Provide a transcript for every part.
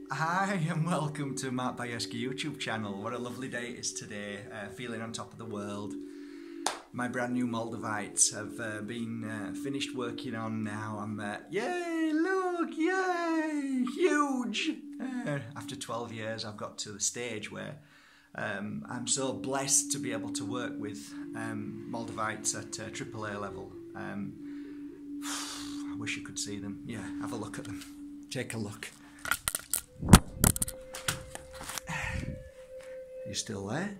Hi and welcome to P.E.H YouTube channel. What a lovely day it is today, feeling on top of the world. My brand new Moldavites have been finished working on now. I'm, yay, look, yay, huge! After 12 years I've got to the stage where I'm so blessed to be able to work with Moldavites at AAA level. I wish you could see them. Yeah, have a look at them. Take a look. You still there?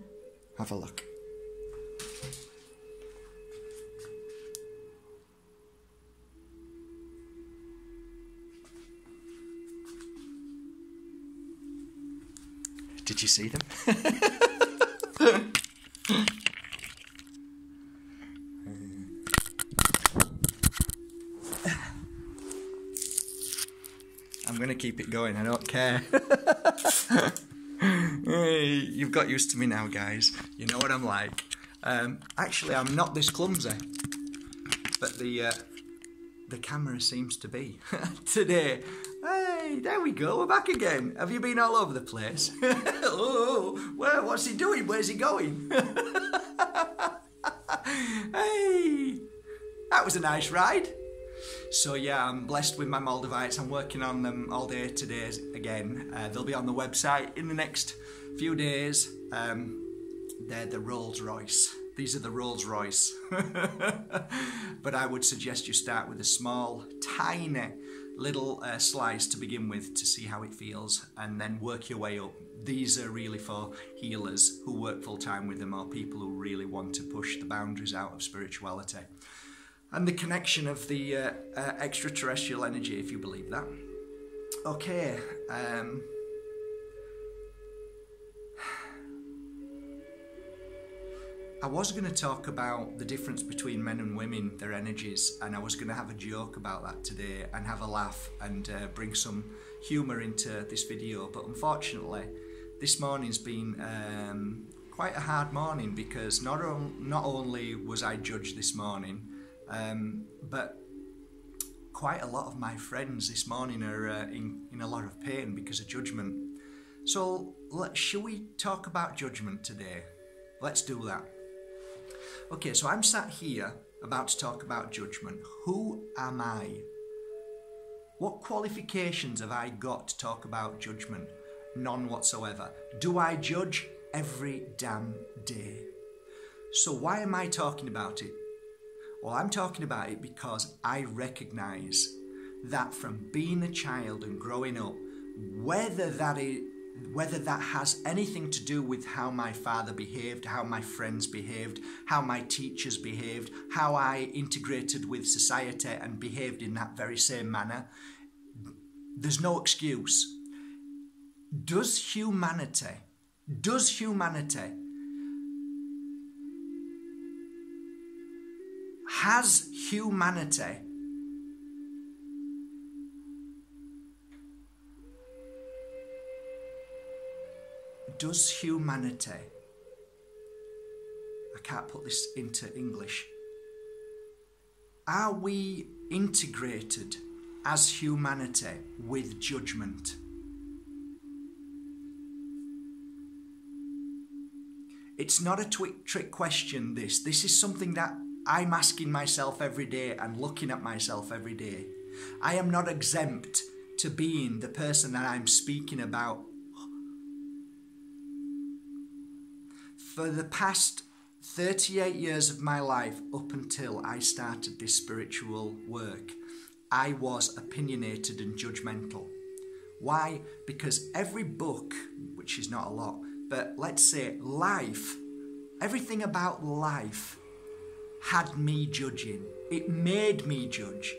Have a look. Did you see them? I'm going to keep it going, I don't care. Hey, you've got used to me now, guys. You know what I'm like. Actually, I'm not this clumsy, but the camera seems to be today. Hey, there we go. We're back again. Have you been all over the place? Oh, what's he doing? Where's he going? Hey, that was a nice ride. So yeah, I'm blessed with my Moldavites. I'm working on them all day today again. They'll be on the website in the next few days. They're the Rolls Royce. These are the Rolls Royce. But I would suggest you start with a small, tiny little slice to begin with to see how it feels, and then work your way up. These are really for healers who work full time with them, or people who really want to push the boundaries out of spirituality and the connection of the extraterrestrial energy, if you believe that. Okay. I was going to talk about the difference between men and women, their energies, and I was going to have a joke about that today and have a laugh and bring some humour into this video, but unfortunately this morning's been quite a hard morning, because not only was I judged this morning, but quite a lot of my friends this morning are in a lot of pain because of judgment. So shall we talk about judgment today? Let's do that. Okay, so I'm sat here about to talk about judgment. Who am I? What qualifications have I got to talk about judgment? None whatsoever. Do I judge? Every damn day. So why am I talking about it? Well, I'm talking about it because I recognise that from being a child and growing up, whether that has anything to do with how my father behaved, how my friends behaved, how my teachers behaved, how I integrated with society and behaved in that very same manner, therehas humanity, I can't put this into English, are we integrated as humanity with judgment? It's not a trick question, this. This is something that I'm asking myself every day and looking at myself every day. I am not exempt to being the person that I'm speaking about. For the past 38 years of my life, up until I started this spiritual work, I was opinionated and judgmental. Why? Because every book, which is not a lot, but let's say life, everything about life had me judging. It made me judge.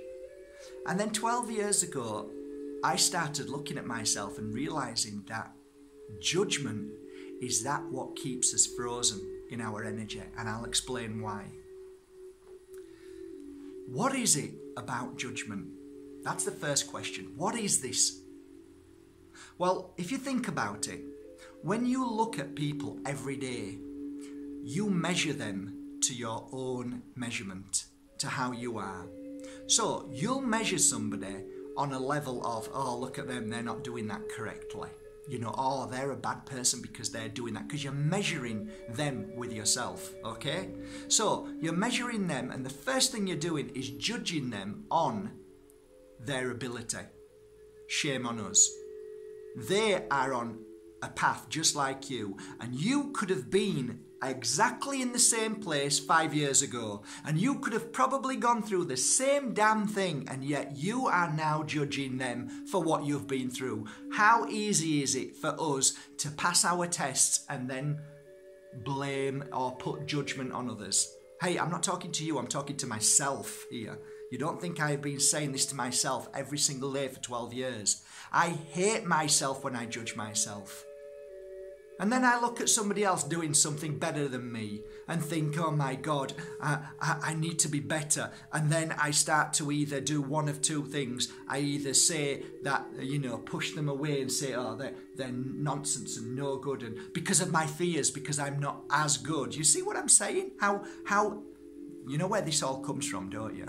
And then 12 years ago, I started looking at myself and realising that judgment is that what keeps us frozen in our energy, and I'll explain why. What is it about judgment? That's the first question. What is this? Well, if you think about it, when you look at people every day, you measure them to your own measurement, to how you are. So you'll measure somebody on a level of, oh, look at them, they're not doing that correctly. You know, oh, they're a bad person because they're doing that, because you're measuring them with yourself, okay? So you're measuring them, and the first thing you're doing is judging them on their ability. Shame on us. They are on a path just like you, and you could have been exactly in the same place 5 years ago, and you could have probably gone through the same damn thing, and yet you are now judging them for what you've been through. How easy is it for us to pass our tests and then blame or put judgment on others? Hey, I'm not talking to you, I'm talking to myself here. You don't think I've been saying this to myself every single day for 12 years? I hate myself when I judge myself. And then I look at somebody else doing something better than me and think, oh my God, I need to be better. And then I start to either do one of two things. I either say that, you know, push them away and say, oh, they're nonsense and no good. And because of my fears, because I'm not as good. You see what I'm saying? How you know where this all comes from, don't you?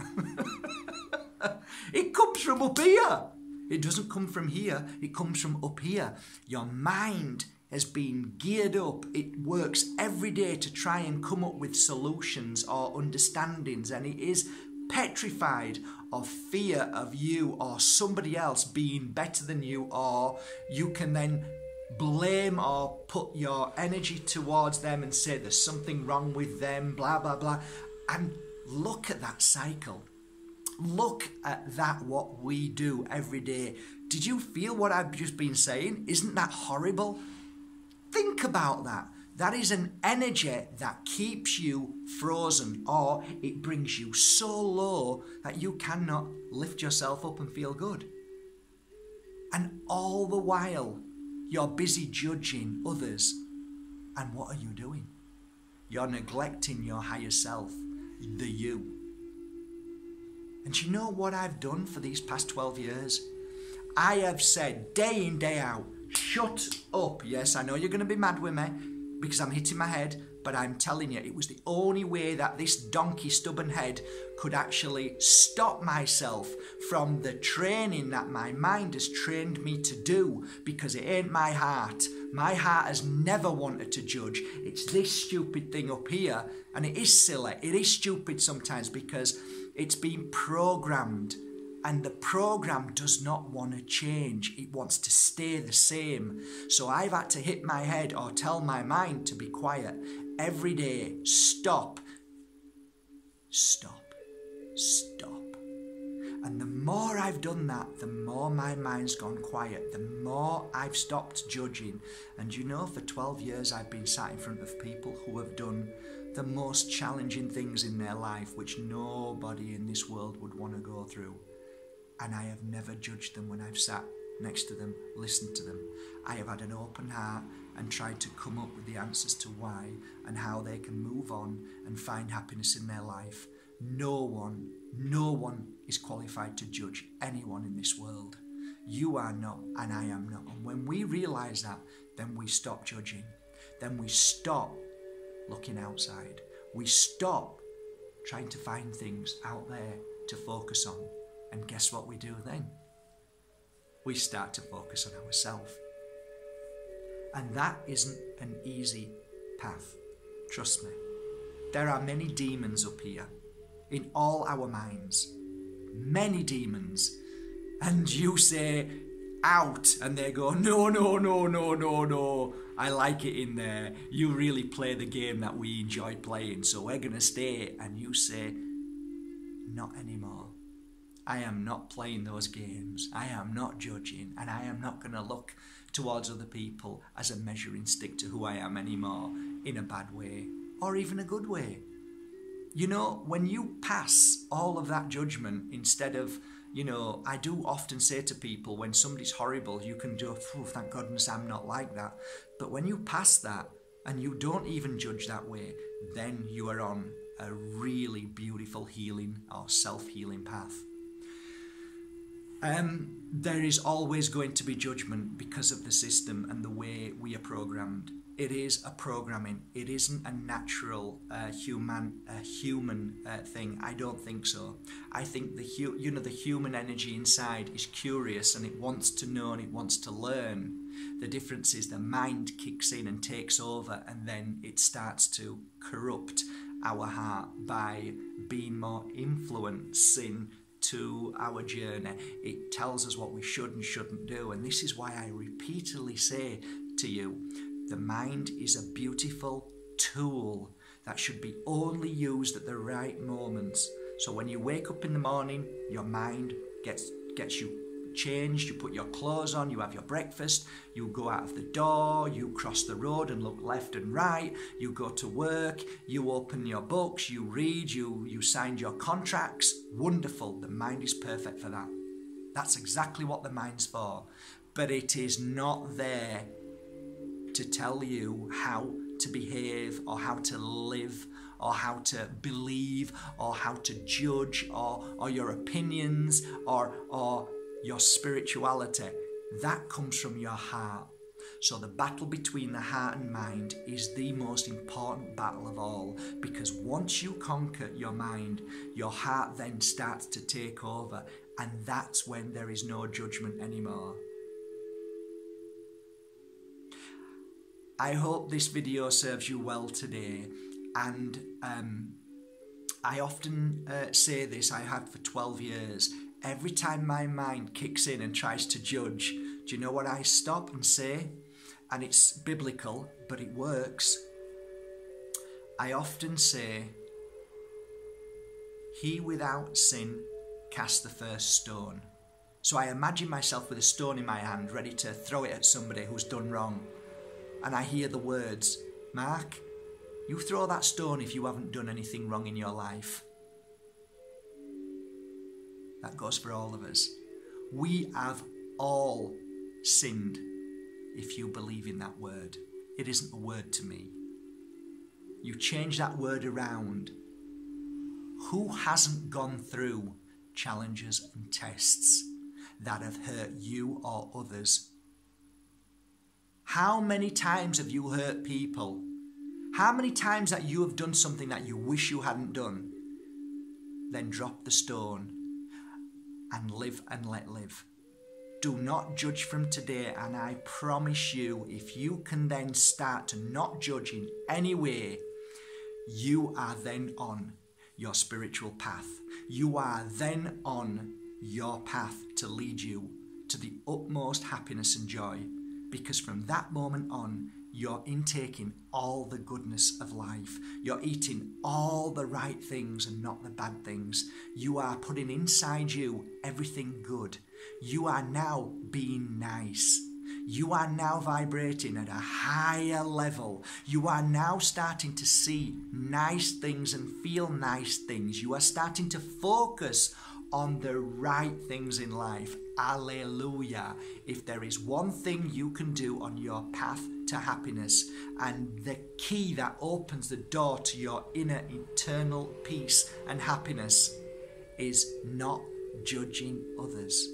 It comes from up here. It doesn't come from here. It comes from up here. Your mind has been geared up. It works every day to try and come up with solutions or understandings, and it is petrified of fear of you or somebody else being better than you, or you can then blame or put your energy towards them and say there's something wrong with them, blah, blah, blah. And look at that cycle. Look at that, what we do every day. Did you feel what I've just been saying? Isn't that horrible? Think about that. That is an energy that keeps you frozen, or it brings you so low that you cannot lift yourself up and feel good. And all the while, you're busy judging others. And what are you doing? You're neglecting your higher self, the you. And you know what I've done for these past 12 years? I have said day in, day out, shut up. Yes, I know you're going to be mad with me because I'm hitting my head, but I'm telling you, it was the only way that this donkey stubborn head could actually stop myself from the training that my mind has trained me to do, because it ain't my heart. My heart has never wanted to judge. It's this stupid thing up here, and it is silly. It is stupid sometimes because it's been programmed. And the program does not want to change. It wants to stay the same. So I've had to hit my head or tell my mind to be quiet every day. Stop. Stop. Stop. And the more I've done that, the more my mind's gone quiet, the more I've stopped judging. And you know, for 12 years I've been sat in front of people who have done the most challenging things in their life, which nobody in this world would want to go through. And I have never judged them when I've sat next to them, listened to them. I have had an open heart and tried to come up with the answers to why and how they can move on and find happiness in their life. No one is qualified to judge anyone in this world. You are not, and I am not. And when we realise that, then we stop judging. Then we stop looking outside. We stop trying to find things out there to focus on. And guess what we do then? We start to focus on ourselves. And that isn't an easy path. Trust me. There are many demons up here in all our minds. Many demons. And you say, out. And they go, no, no, no, no, no, no. I like it in there. You really play the game that we enjoy playing, so we're going to stay. And you say, not anymore. I am not playing those games. I am not judging, and I am not going to look towards other people as a measuring stick to who I am anymore, in a bad way or even a good way. You know, when you pass all of that judgment instead of, you know, I do often say to people, when somebody's horrible, you can do, thank goodness I'm not like that. But when you pass that and you don't even judge that way, then you are on a really beautiful healing or self-healing path. There is always going to be judgment because of the system and the way we are programmed. It is a programming. It isn't a natural human thing. I don't think so. I think the human energy inside is curious and it wants to know and it wants to learn. The difference is the mind kicks in and takes over, and then it starts to corrupt our heart by being more influencing to our journey. It tells us what we should and shouldn't do, and this is why I repeatedly say to you, the mind is a beautiful tool that should be only used at the right moments. So when you wake up in the morning, your mind gets you changed, you put your clothes on, you have your breakfast, you go out of the door, you cross the road and look left and right, you go to work, you open your books, you read, you signed your contracts. Wonderful. The mind is perfect for that. That's exactly what the mind's for. But it is not there to tell you how to behave or how to live or how to believe or how to judge or your opinions or your spirituality. That comes from your heart. So the battle between the heart and mind is the most important battle of all, because once you conquer your mind, your heart then starts to take over, and that's when there is no judgment anymore. I hope this video serves you well today, and I often say this, I have for 12 years. Every time my mind kicks in and tries to judge, do you know what I stop and say? And it's biblical, but it works. I often say, he without sin cast the first stone. So I imagine myself with a stone in my hand, ready to throw it at somebody who's done wrong. And I hear the words, Mark, you throw that stone if you haven't done anything wrong in your life. That goes for all of us. We have all sinned, if you believe in that word. It isn't a word to me. You change that word around. Who hasn't gone through challenges and tests that have hurt you or others? How many times have you hurt people? How many times that you have done something that you wish you hadn't done? Then drop the stone and live and let live. Do not judge from today, and I promise you, if you can then start to not judge in any way, you are then on your spiritual path. You are then on your path to lead you to the utmost happiness and joy, because from that moment on, you're intaking all the goodness of life. You're eating all the right things and not the bad things. You are putting inside you everything good. You are now being nice. You are now vibrating at a higher level. You are now starting to see nice things and feel nice things. You are starting to focus on the right things in life. Alleluia. If there is one thing you can do on your path to happiness, and the key that opens the door to your inner eternal peace and happiness, is not judging others.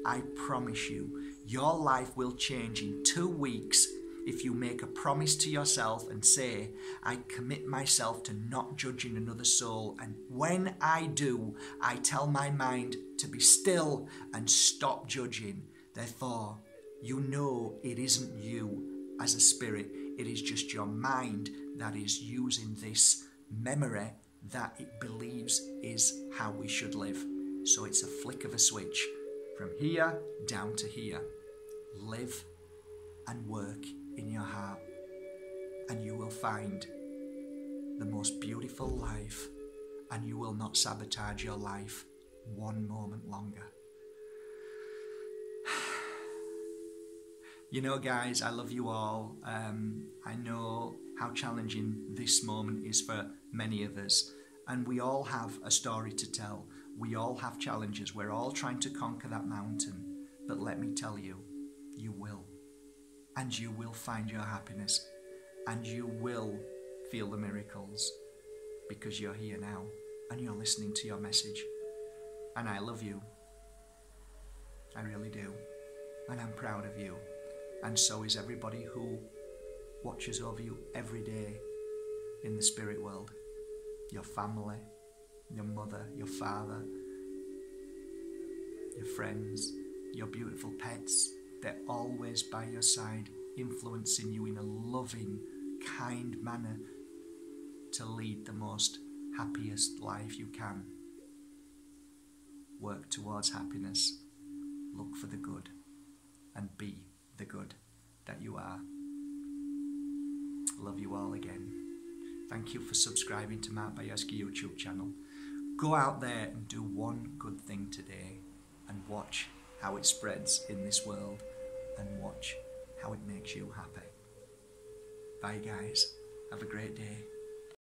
I promise you, your life will change in 2 weeks if you make a promise to yourself and say, I commit myself to not judging another soul. And when I do, I tell my mind to be still and stop judging. Therefore, you know it isn't you as a spirit. It is just your mind that is using this memory that it believes is how we should live. So it's a flick of a switch. From here down to here. Live and work in your heart, and you will find the most beautiful life, and you will not sabotage your life one moment longer. You know, guys, I love you all. I know how challenging this moment is for many of us, and we all have a story to tell. We all have challenges. We're all trying to conquer that mountain. But let me tell you, you will. And you will find your happiness. And you will feel the miracles. Because you're here now. And you're listening to your message. And I love you. I really do. And I'm proud of you. And so is everybody who watches over you every day in the spirit world. Your family, your mother, your father, your friends, your beautiful pets. They're always by your side, influencing you in a loving, kind manner to lead the most happiest life you can. Work towards happiness, look for the good, and be the good that you are. Love you all again. Thank you for subscribing to Mark Bajerski YouTube channel. Go out there and do one good thing today and watch how it spreads in this world and watch how it makes you happy. Bye guys. Have a great day.